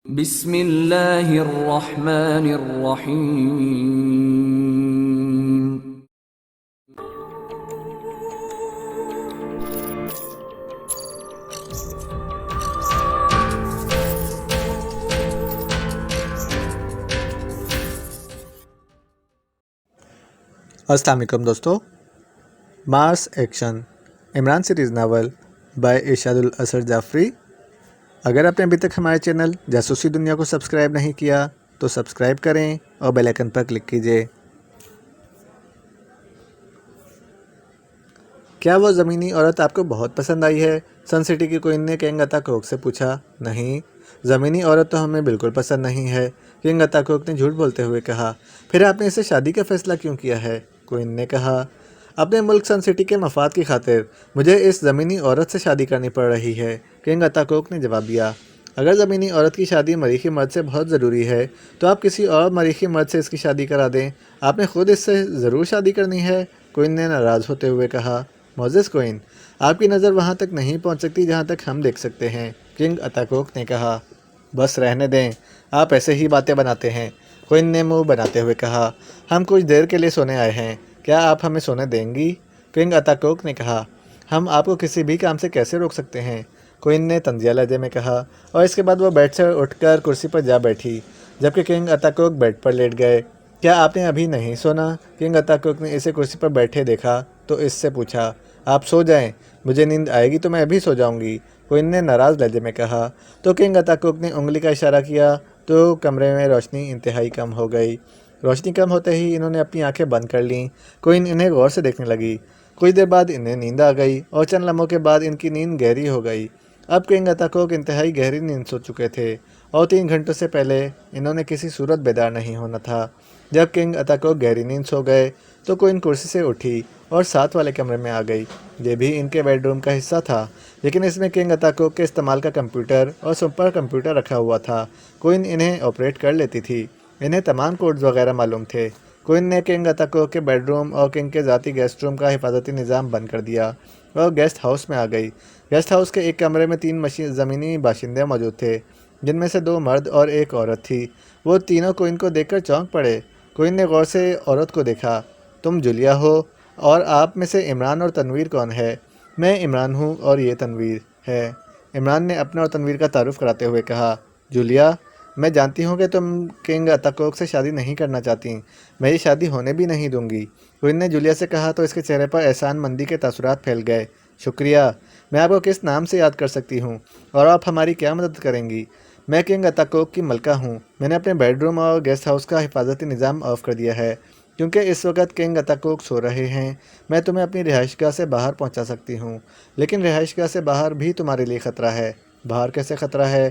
بسم اللہ الرحمن الرحیم۔ السلام علیکم دوستو، Mars action Imran series novel by Irshad ul-Asar Jafri. اگر آپ نے ابھی تک ہمارے چینل جاسوسی دنیا کو سبسکرائب نہیں کیا تو سبسکرائب کریں اور بیل آئیکن پر کلک کیجیے۔ کیا وہ زمینی عورت آپ کو بہت پسند آئی ہے؟ سن سٹی کی کوئن نے کنگ اتا کوک سے پوچھا۔ نہیں، زمینی عورت تو ہمیں بالکل پسند نہیں ہے، کنگ اتا کوک نے جھوٹ بولتے ہوئے کہا۔ پھر آپ نے اسے شادی کا فیصلہ کیوں کیا ہے؟ کوئن نے کہا۔ اپنے ملک سن سٹی کے مفاد کی خاطر مجھے اس زمینی عورت سے شادی کرنی پڑ رہی ہے، کنگ اتا کوک نے جواب دیا۔ اگر زمینی عورت کی شادی مریخی مرد سے بہت ضروری ہے تو آپ کسی اور مریخی مرد سے اس کی شادی کرا دیں، آپ نے خود اس سے ضرور شادی کرنی ہے، کوئن نے ناراض ہوتے ہوئے کہا۔ معزز کوئن، آپ کی نظر وہاں تک نہیں پہنچ سکتی جہاں تک ہم دیکھ سکتے ہیں، کنگ اتا کوک نے کہا۔ بس رہنے دیں، آپ ایسے ہی باتیں بناتے ہیں، کوئن نے منہ بناتے ہوئے کہا۔ ہم کچھ دیر کے لیے سونے آئے ہیں، کیا آپ ہمیں سونے دیں گی؟ کنگ اتا کوک نے کہا۔ ہم آپ کو کسی بھی کام سے کیسے روک سکتے ہیں؟ کوئن نے طنزیہ لہجے میں کہا، اور اس کے بعد وہ بیڈ سے اٹھ کر کرسی پر جا بیٹھی، جبکہ کنگ اتا کوک بیڈ پر لیٹ گئے۔ کیا آپ نے ابھی نہیں سونا؟ کنگ اتا کوک نے اسے کرسی پر بیٹھے دیکھا تو اس سے پوچھا۔ آپ سو جائیں، مجھے نیند آئے گی تو میں ابھی سو جاؤں گی، کوئن نے ناراض لہجے میں کہا۔ تو کنگ اتا کوک نے انگلی کا اشارہ کیا تو کمرے میں روشنی انتہائی کم ہو گئی۔ روشنی کم ہوتے ہی انہوں نے اپنی آنکھیں بند کر لیں۔ کوئن انہیں غور سے دیکھنے لگی۔ کچھ دیر بعد انہیں نیند آ گئی اور چند لمحوں کے بعد ان کی نیند گہری ہو گئی۔ اب کنگ اتا کوک انتہائی گہری نیند سو چکے تھے اور 3 گھنٹوں سے پہلے انہوں نے کسی صورت بیدار نہیں ہونا تھا۔ جب کنگ اتا کوک گہری نیند سو گئے تو کوئن کرسی سے اٹھی اور ساتھ والے کمرے میں آ گئی۔ یہ بھی ان کے بیڈ روم کا حصہ تھا، لیکن اس میں کنگ اتا کوک کے استعمال کا کمپیوٹر اور سپر کمپیوٹر رکھا ہوا تھا۔ کوئن انہیں آپریٹ کر لیتی تھی، انہیں تمام کوڈز وغیرہ معلوم تھے۔ کوئن نے کنگ اتا کوک کے بیڈ روم اور کنگ کے ذاتی گیسٹ روم کا حفاظتی نظام بند کر دیا اور گیسٹ ہاؤس میں آ گئی۔ گیسٹ ہاؤس کے ایک کمرے میں 3 زمینی باشندے موجود تھے، جن میں سے 2 مرد اور 1 عورت تھی۔ وہ تینوں کوئن کو دیکھ کر چونک پڑے۔ کوئن نے غور سے عورت کو دیکھا۔ تم جولیا ہو، اور آپ میں سے عمران اور تنویر کون ہے؟ میں عمران ہوں اور یہ تنویر ہے، عمران نے اپنا اور تنویر کا تعارف کراتے ہوئے کہا۔ جولیا، میں جانتی ہوں کہ تم کنگ اتا کوک سے شادی نہیں کرنا چاہتی، میں یہ شادی ہونے بھی نہیں دوں گی، کوئن نے جولیا سے کہا تو اس کے چہرے پر احسان مندی کے تاثرات پھیل گئے۔ شکریہ، میں آپ کو کس نام سے یاد کر سکتی ہوں اور آپ ہماری کیا مدد کریں گی؟ میں کنگ اتا کوک کی ملکہ ہوں، میں نے اپنے بیڈ روم اور گیسٹ ہاؤس کا حفاظتی نظام آف کر دیا ہے کیونکہ اس وقت کنگ اتا کوک سو رہے ہیں۔ میں تمہیں اپنی رہائش گاہ سے باہر پہنچا سکتی ہوں، لیکن رہائش گاہ سے باہر بھی تمہارے لیے خطرہ ہے۔ باہر کیسے خطرہ ہے؟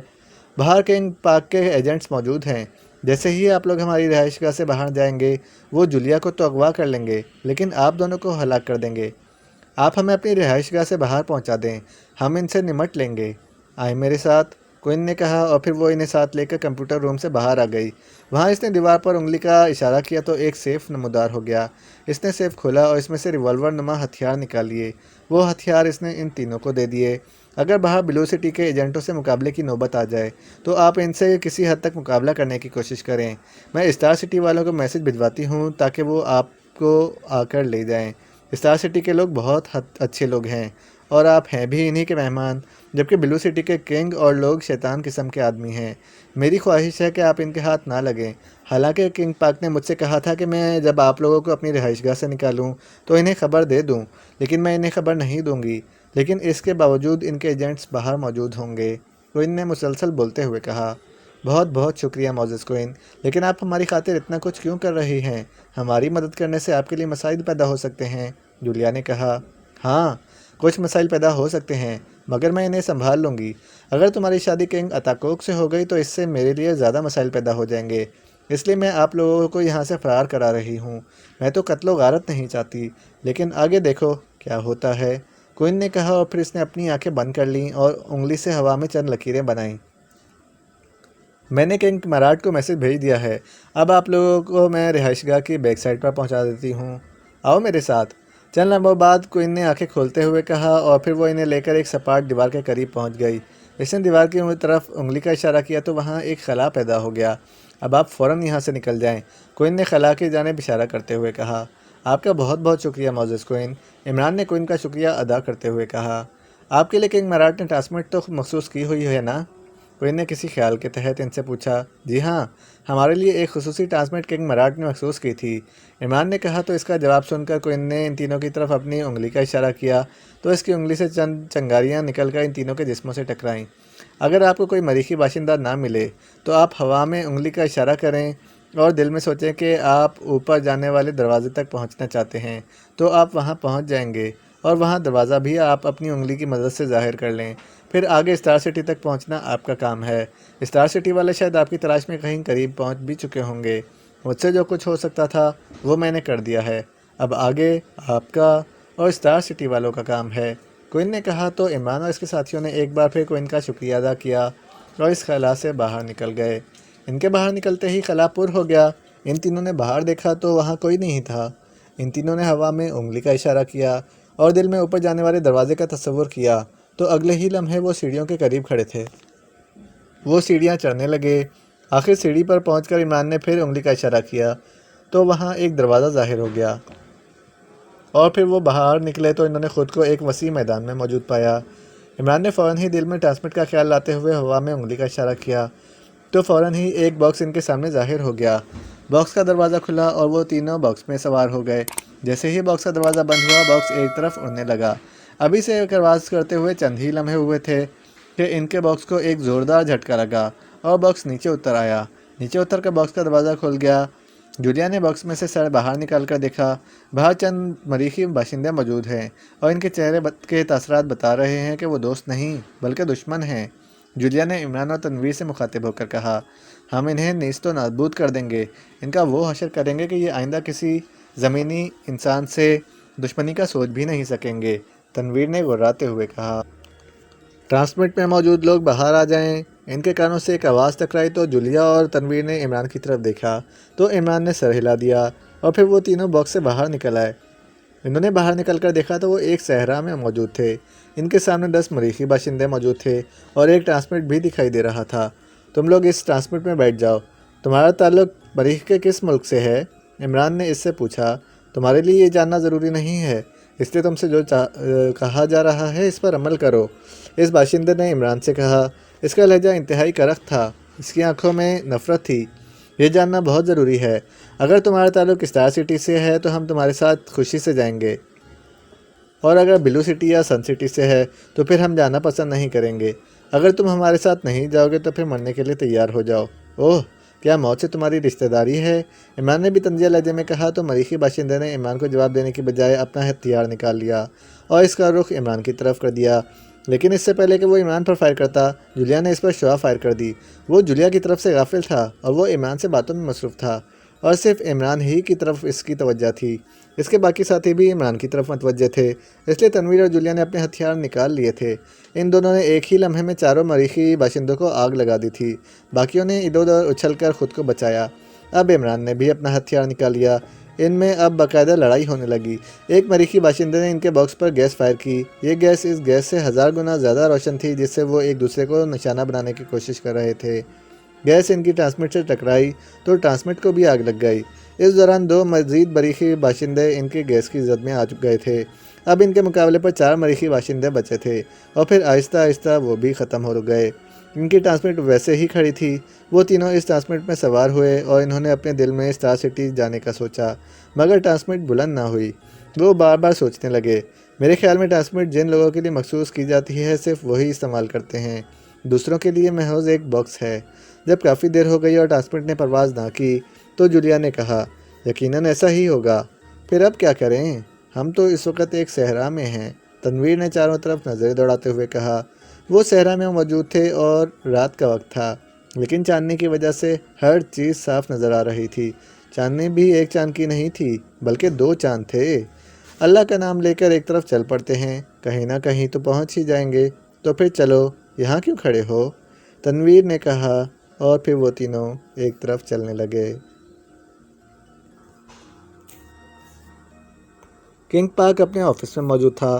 باہر کنگ پاک کے ایجنٹس موجود ہیں۔ جیسے ہی آپ لوگ ہماری رہائش گاہ سے باہر جائیں گے، وہ جولیا کو تو اغوا کر لیں گے، لیکن آپ دونوں کو ہلاک کر دیں گے۔ آپ ہمیں اپنی رہائش گاہ سے باہر پہنچا دیں، ہم ان سے نمٹ لیں گے۔ آئیں میرے ساتھ، کوئن نے کہا، اور پھر وہ انہیں ساتھ لے کر کمپیوٹر روم سے باہر آ گئی۔ وہاں اس نے دیوار پر انگلی کا اشارہ کیا تو ایک سیف نمودار ہو گیا۔ اس نے سیف کھولا اور اس میں سے ریوالور نما ہتھیار نکال لیے۔ وہ ہتھیار اس نے ان تینوں کو دے دیے۔ اگر باہر بلو سٹی کے ایجنٹوں سے مقابلے کی نوبت آ جائے تو آپ ان سے کسی حد تک مقابلہ کرنے کی کوشش کریں۔ میں اسٹار سٹی والوں کو میسج بھجواتی ہوں تاکہ وہ آپ کو آ کر لے جائیں۔ اسٹار سٹی کے لوگ بہت اچھے لوگ ہیں اور آپ ہیں بھی انہی کے مہمان، جبکہ بلو سٹی کے کنگ اور لوگ شیطان قسم کے آدمی ہیں۔ میری خواہش ہے کہ آپ ان کے ہاتھ نہ لگیں۔ حالانکہ کنگ پاک نے مجھ سے کہا تھا کہ میں جب آپ لوگوں کو اپنی رہائش گاہ سے نکالوں تو انہیں خبر دے دوں، لیکن میں انہیں خبر نہیں دوں گی، لیکن اس کے باوجود ان کے ایجنٹس باہر موجود ہوں گے، کوئن نے مسلسل بولتے ہوئے کہا۔ بہت بہت شکریہ معزز کوئن، لیکن آپ ہماری خاطر اتنا کچھ کیوں کر رہی ہیں؟ ہماری مدد کرنے سے آپ کے لیے مسائل پیدا ہو سکتے ہیں، جولیا نے کہا۔ ہاں، کچھ مسائل پیدا ہو سکتے ہیں، مگر میں انہیں سنبھال لوں گی۔ اگر تمہاری شادی کنگ اتا کوک سے ہو گئی تو اس سے میرے لیے زیادہ مسائل پیدا ہو جائیں گے، اس لیے میں آپ لوگوں کو یہاں سے فرار کرا رہی ہوں۔ میں تو قتل و غارت نہیں چاہتی، لیکن آگے دیکھو کیا ہوتا ہے، کوئن نے کہا، اور پھر اس نے اپنی آنکھیں بند کر لیں اور انگلی سے ہوا میں چند لکیریں بنائیں۔ میں نے کنگ مراٹ کو میسج بھیج دیا ہے، اب آپ لوگوں کو میں رہائش گاہ کی بیک سائڈ پر پہنچا دیتی ہوں، آؤ میرے ساتھ۔ چند لمحوں بعد کوئن نے آنکھیں کھولتے ہوئے کہا، اور پھر وہ انہیں لے کر ایک سپاٹ دیوار کے قریب پہنچ گئی۔ اس نے دیوار کی طرف انگلی کا اشارہ کیا تو وہاں ایک خلا پیدا ہو گیا۔ اب آپ فوراً یہاں سے نکل جائیں، کوئن نے خلا کی جانب اشارہ کرتے ہوئے کہا۔ آپ کا بہت بہت شکریہ معزز کوئن، عمران نے کوئن کا شکریہ ادا کرتے ہوئے کہا۔ آپ کے لیے کنگ مراٹ نے ٹرانسمٹ تو مخصوص کی ہوئی ہے نا؟ کوئن نے کسی خیال کے تحت ان سے پوچھا۔ جی ہاں، ہمارے لیے ایک خصوصی ٹرانسمٹ کنگ مراٹ نے مخصوص کی تھی، عمران نے کہا۔ تو اس کا جواب سن کر کوئن نے ان تینوں کی طرف اپنی انگلی کا اشارہ کیا تو اس کی انگلی سے چند چنگاریاں نکل کر ان تینوں کے جسموں سے ٹکرائیں۔ اگر آپ کو کوئی مریخی باشندہ نہ ملے تو آپ ہوا میں انگلی کا اشارہ کریں اور دل میں سوچیں کہ آپ اوپر جانے والے دروازے تک پہنچنا چاہتے ہیں، تو آپ وہاں پہنچ جائیں گے اور وہاں دروازہ بھی آپ اپنی انگلی کی مدد سے ظاہر کر لیں۔ پھر آگے اسٹار سٹی تک پہنچنا آپ کا کام ہے۔ اسٹار سٹی والے شاید آپ کی تلاش میں کہیں قریب پہنچ بھی چکے ہوں گے۔ مجھ سے جو کچھ ہو سکتا تھا وہ میں نے کر دیا ہے، اب آگے آپ کا اور اسٹار سٹی والوں کا کام ہے، کوئن نے کہا۔ تو عمران اور اس کے ساتھیوں نے ایک بار پھر کوئن کا شکریہ ادا کیا اور اس خلا سے باہر نکل گئے۔ ان کے باہر نکلتے ہی خلا پر ہو گیا۔ ان تینوں نے باہر دیکھا تو وہاں کوئی نہیں تھا۔ ان تینوں نے ہوا میں انگلی کا اشارہ کیا اور دل میں اوپر جانے والے دروازے کا تصور کیا تو اگلے ہی لمحے وہ سیڑھیوں کے قریب کھڑے تھے۔ وہ سیڑھیاں چڑھنے لگے۔ آخر سیڑھی پر پہنچ کر عمران نے پھر انگلی کا اشارہ کیا تو وہاں ایک دروازہ ظاہر ہو گیا اور پھر وہ باہر نکلے تو انہوں نے خود کو ایک وسیع میدان میں موجود پایا۔ عمران نے فوراً ہی دل میں ٹرانسمٹ کا خیال لاتے ہوئے ہوا میں انگلی کا اشارہ کیا تو فوراً ہی ایک باکس ان کے سامنے ظاہر ہو گیا۔ باکس کا دروازہ کھلا اور وہ تینوں باکس میں سوار ہو گئے۔ جیسے ہی باکس کا دروازہ بند ہوا، باکس ایک طرف اڑنے لگا۔ ابھی سے پرواز کرتے ہوئے چند ہی لمحے ہوئے تھے کہ ان کے باکس کو ایک زوردار جھٹکا لگا اور باکس نیچے اتر آیا۔ نیچے اتر کر باکس کا دروازہ کھل گیا۔ جولیا نے باکس میں سے سر باہر نکال کر دیکھا۔ باہر چند مریخی باشندے موجود ہیں اور ان کے چہرے کے تاثرات بتا رہے ہیں کہ وہ دوست نہیں بلکہ دشمن ہیں۔ جولیا نے عمران اور تنویر سے مخاطب ہو کر کہا، ہم انہیں نیست و نابود کر دیں گے، ان کا وہ حشر کریں گے کہ یہ آئندہ کسی زمینی انسان سے دشمنی کا سوچ بھی نہیں سکیں گے، تنویر نے غراتے ہوئے کہا۔ ٹرانسمٹ میں موجود لوگ باہر آ جائیں۔ ان کے کانوں سے ایک آواز ٹکرائی تو جولیا اور تنویر نے عمران کی طرف دیکھا تو عمران نے سر ہلا دیا اور پھر وہ تینوں باکس سے باہر نکل آئے۔ انہوں نے باہر نکل کر دیکھا تو وہ ایک صحرا میں موجود تھے۔ ان کے سامنے 10 مریخی باشندے موجود تھے اور ایک ٹرانسمٹ بھی دکھائی دے رہا تھا۔ تم لوگ اس ٹرانسمٹ میں بیٹھ جاؤ۔ تمہارا تعلق مریخ کے کس ملک سے ہے؟ عمران نے اس سے پوچھا۔ تمہارے لیے یہ جاننا ضروری نہیں ہے، اس لیے تم سے جو کہا جا رہا ہے اس پر عمل کرو، اس باشندے نے عمران سے کہا۔ اس کا لہجہ انتہائی کرخت تھا، اس کی آنکھوں میں نفرت تھی۔ یہ جاننا بہت ضروری ہے، اگر تمہارا تعلق اسٹار سٹی سے ہے تو ہم تمہارے ساتھ خوشی سے جائیں گے، اور اگر بلو سٹی یا سن سٹی سے ہے تو پھر ہم جانا پسند نہیں کریں گے۔ اگر تم ہمارے ساتھ نہیں جاؤ گے تو پھر مرنے کے لیے تیار ہو جاؤ۔ اوہ، کیا موت سے تمہاری رشتہ داری ہے؟ عمران نے بھی طنزیہ لہجے میں کہا تو مریخی باشندے نے عمران کو جواب دینے کی بجائے اپنا ہتھیار نکال لیا اور اس کا رخ عمران کی طرف کر دیا۔ لیکن اس سے پہلے کہ وہ عمران پر فائر کرتا، جولیا نے اس پر شعاع فائر کر دی۔ وہ جولیا کی طرف سے غافل تھا اور وہ عمران سے باتوں میں مصروف تھا اور صرف عمران ہی کی طرف اس کی توجہ تھی۔ اس کے باقی ساتھی بھی عمران کی طرف متوجہ تھے، اس لیے تنویر اور جولیا نے اپنے ہتھیار نکال لیے تھے۔ ان دونوں نے ایک ہی لمحے میں چاروں مریخی باشندوں کو آگ لگا دی تھی۔ باقیوں نے ادھر ادھر اچھل کر خود کو بچایا۔ اب عمران نے بھی اپنا ہتھیار نکال لیا۔ ان میں اب باقاعدہ لڑائی ہونے لگی۔ ایک مریخی باشندے نے ان کے باکس پر گیس فائر کی۔ یہ گیس اس گیس سے 1000 گنا زیادہ روشن تھی جس سے وہ ایک دوسرے کو نشانہ بنانے کی کوشش کر رہے تھے۔ گیس ان کی ٹرانسمٹ سے ٹکرائی تو ٹرانسمٹ کو بھی آگ لگ گئی۔ اس دوران 2 مزید مریخی باشندے ان کے گیس کی زد میں آ گئے تھے۔ اب ان کے مقابلے پر 4 مریخی باشندے بچے تھے اور پھر آہستہ آہستہ وہ بھی ختم ہو گئے۔ ان کی ٹرانسمٹ ویسے ہی کھڑی تھی۔ وہ تینوں اس ٹرانسمٹ میں سوار ہوئے اور انہوں نے اپنے دل میں اسٹار سٹی جانے کا سوچا، مگر ٹرانسمٹ بلند نہ ہوئی۔ وہ بار بار سوچنے لگے، میرے خیال میں ٹرانسمٹ جن لوگوں کے لیے مخصوص کی جاتی ہے صرف وہی استعمال کرتے ہیں، دوسروں کے لیے محض ایک باکس ہے۔ جب کافی دیر ہو گئی اور ٹرانسمٹ نے پرواز نہ کی تو جولیا نے کہا، یقیناً ایسا ہی ہوگا، پھر اب کیا کریں؟ ہم تو اس وقت ایک صحرا میں ہیں، تنویر نے چاروں طرف نظریں دوڑاتے ہوئے کہا۔ وہ صحرا میں موجود تھے اور رات کا وقت تھا، لیکن چاندنی کی وجہ سے ہر چیز صاف نظر آ رہی تھی۔ چاندنی بھی ایک چاند کی نہیں تھی بلکہ 2 چاند تھے۔ اللہ کا نام لے کر ایک طرف چل پڑتے ہیں، کہیں نہ کہیں تو پہنچ ہی جائیں گے، تو پھر چلو، یہاں کیوں کھڑے ہو؟ تنویر نے کہا اور پھر وہ تینوں ایک طرف چلنے لگے۔ کنگ پارک اپنے آفس میں موجود تھا۔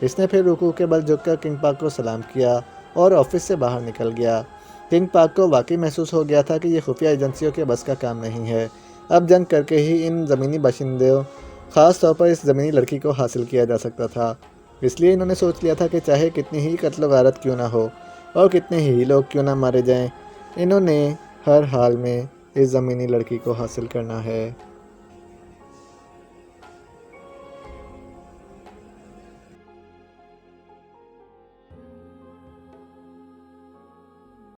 اس نے پھر رکوع کے بل جھک کر کنگ پارک کو سلام کیا اور آفس سے باہر نکل گیا۔ کنگ پارک کو واقعی محسوس ہو گیا تھا کہ یہ خفیہ ایجنسیوں کے بس کا کام نہیں ہے۔ اب جنگ کر کے ہی ان زمینی باشندوں، خاص طور پر اس زمینی لڑکی کو حاصل کیا جا سکتا تھا۔ اس لیے انہوں نے سوچ لیا تھا کہ چاہے کتنی ہی قتل و غارت کیوں نہ ہو اور کتنے ہی لوگ کیوں نہ مارے جائیں، انہوں نے ہر حال میں اس زمینی لڑکی کو حاصل کرنا ہے۔